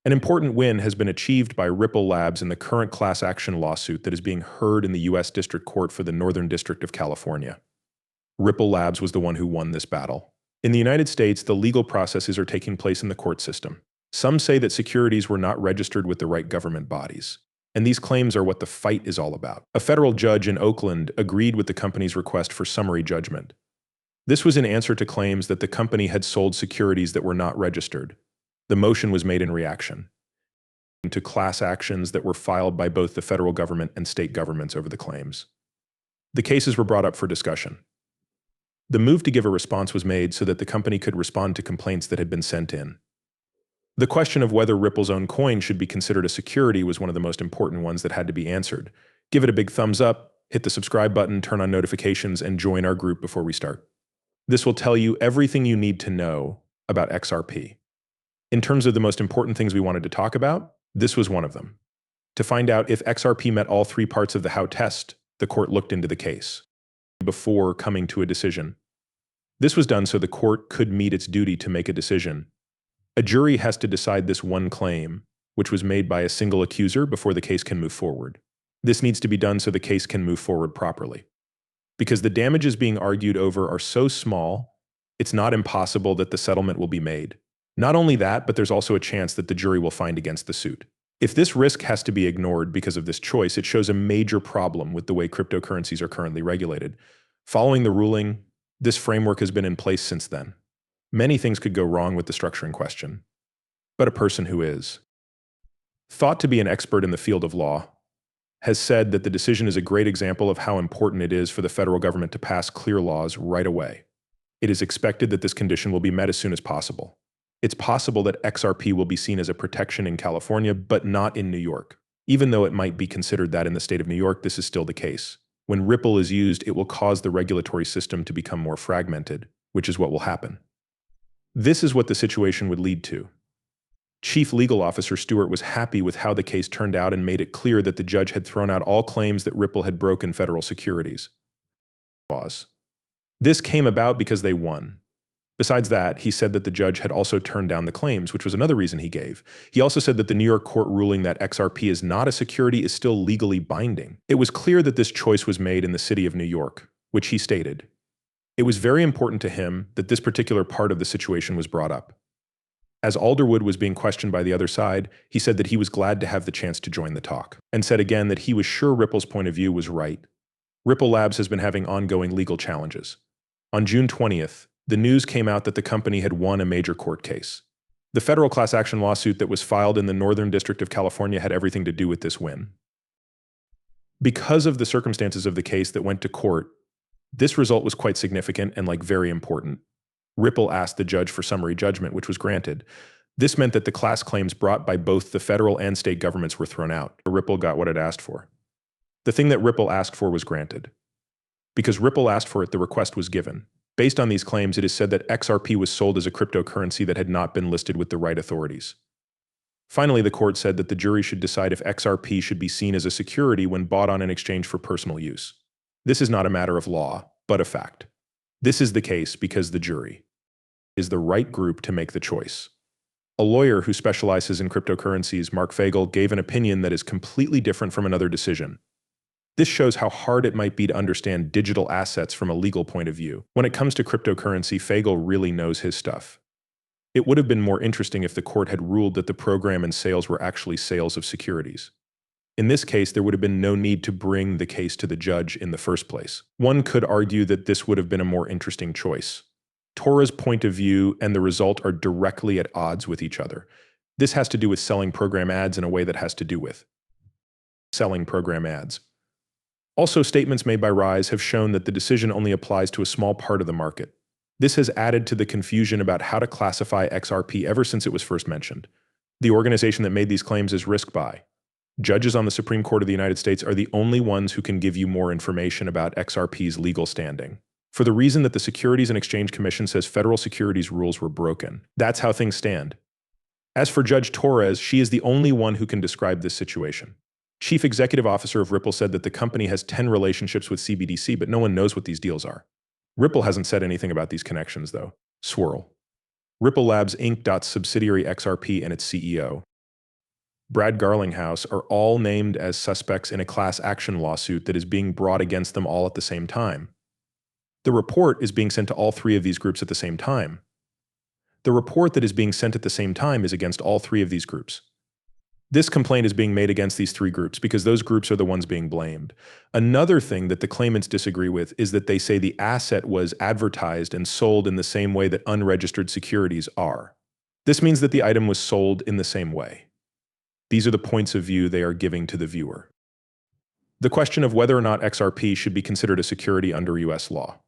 An important win has been achieved by Ripple Labs in the current class action lawsuit that is being heard in the U.S. District Court for the Northern District of California. Ripple Labs was the one who won this battle. In the United States, the legal processes are taking place in the court system. Some say that securities were not registered with the right government bodies. And these claims are what the fight is all about. A federal judge in Oakland agreed with the company's request for summary judgment. This was in answer to claims that the company had sold securities that were not registered. The motion was made in reaction to class actions that were filed by both the federal government and state governments over the claims. The cases were brought up for discussion. The move to give a response was made so that the company could respond to complaints that had been sent in. The question of whether Ripple's own coin should be considered a security was one of the most important ones that had to be answered. Give it a big thumbs up, hit the subscribe button, turn on notifications, and join our group before we start. This will tell you everything you need to know about XRP. In terms of the most important things we wanted to talk about, this was one of them. To find out if XRP met all three parts of the how test, the court looked into the case before coming to a decision. This was done so the court could meet its duty to make a decision. A jury has to decide this one claim, which was made by a single accuser, before the case can move forward. This needs to be done so the case can move forward properly. Because the damages being argued over are so small, it's not impossible that the settlement will be made. Not only that, but there's also a chance that the jury will find against the suit. If this risk has to be ignored because of this choice, it shows a major problem with the way cryptocurrencies are currently regulated. Following the ruling, this framework has been in place since then. Many things could go wrong with the structure in question. But a person who is thought to be an expert in the field of law has said that the decision is a great example of how important it is for the federal government to pass clear laws right away. It is expected that this condition will be met as soon as possible. It's possible that XRP will be seen as a protection in California, but not in New York. Even though it might be considered that in the state of New York, this is still the case. When Ripple is used, it will cause the regulatory system to become more fragmented, which is what will happen. This is what the situation would lead to. Chief Legal Officer Stewart was happy with how the case turned out and made it clear that the judge had thrown out all claims that Ripple had broken federal securities laws. This came about because they won. Besides that, he said that the judge had also turned down the claims, which was another reason he gave. He also said that the New York court ruling that XRP is not a security is still legally binding. It was clear that this choice was made in the city of New York, which he stated. It was very important to him that this particular part of the situation was brought up. As Alderwood was being questioned by the other side, he said that he was glad to have the chance to join the talk, and said again that he was sure Ripple's point of view was right. Ripple Labs has been having ongoing legal challenges. On June 20th, the news came out that the company had won a major court case. The federal class action lawsuit that was filed in the Northern District of California had everything to do with this win. Because of the circumstances of the case that went to court, this result was quite significant and very important. Ripple asked the judge for summary judgment, which was granted. This meant that the class claims brought by both the federal and state governments were thrown out. Ripple got what it asked for. The thing that Ripple asked for was granted. Because Ripple asked for it, the request was given. Based on these claims, it is said that XRP was sold as a cryptocurrency that had not been listed with the right authorities. Finally, the court said that the jury should decide if XRP should be seen as a security when bought on in exchange for personal use. This is not a matter of law, but a fact. This is the case because the jury is the right group to make the choice. A lawyer who specializes in cryptocurrencies, Mark Fagel, gave an opinion that is completely different from another decision. This shows how hard it might be to understand digital assets from a legal point of view. When it comes to cryptocurrency, Fagel really knows his stuff. It would have been more interesting if the court had ruled that the program and sales were actually sales of securities. In this case, there would have been no need to bring the case to the judge in the first place. One could argue that this would have been a more interesting choice. Torah's point of view and the result are directly at odds with each other. This has to do with selling program ads in a way that has to do with selling program ads. Also, statements made by Rise have shown that the decision only applies to a small part of the market. This has added to the confusion about how to classify XRP ever since it was first mentioned. The organization that made these claims is RiskBuy. Judges on the Supreme Court of the United States are the only ones who can give you more information about XRP's legal standing. For the reason that the Securities and Exchange Commission says federal securities rules were broken. That's how things stand. As for Judge Torres, she is the only one who can describe this situation. Chief Executive Officer of Ripple said that the company has 10 relationships with CBDC, but no one knows what these deals are. Ripple hasn't said anything about these connections, though. Swirl. Ripple Labs Inc. Subsidiary XRP and its CEO Brad Garlinghouse are all named as suspects in a class action lawsuit that is being brought against them all at the same time. The report is being sent to all three of these groups at the same time. The report that is being sent at the same time is against all three of these groups. This complaint is being made against these three groups because those groups are the ones being blamed. Another thing that the claimants disagree with is that they say the asset was advertised and sold in the same way that unregistered securities are. This means that the item was sold in the same way. These are the points of view they are giving to the viewer. The question of whether or not XRP should be considered a security under US law.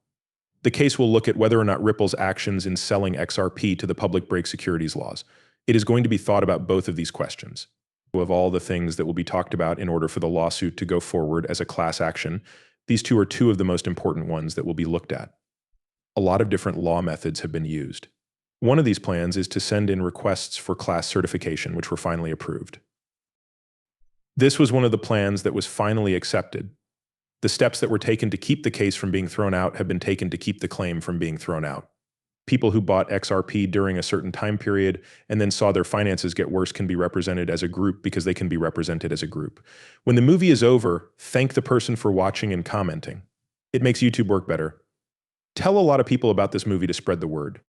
The case will look at whether or not Ripple's actions in selling XRP to the public break securities laws. It is going to be thought about both of these questions. Of all the things that will be talked about in order for the lawsuit to go forward as a class action, these two are two of the most important ones that will be looked at. A lot of different law methods have been used. One of these plans is to send in requests for class certification, which were finally approved. This was one of the plans that was finally accepted. The steps that were taken to keep the case from being thrown out have been taken to keep the claim from being thrown out. People who bought XRP during a certain time period and then saw their finances get worse can be represented as a group because they can be represented as a group. When the movie is over, thank the person for watching and commenting. It makes YouTube work better. Tell a lot of people about this movie to spread the word.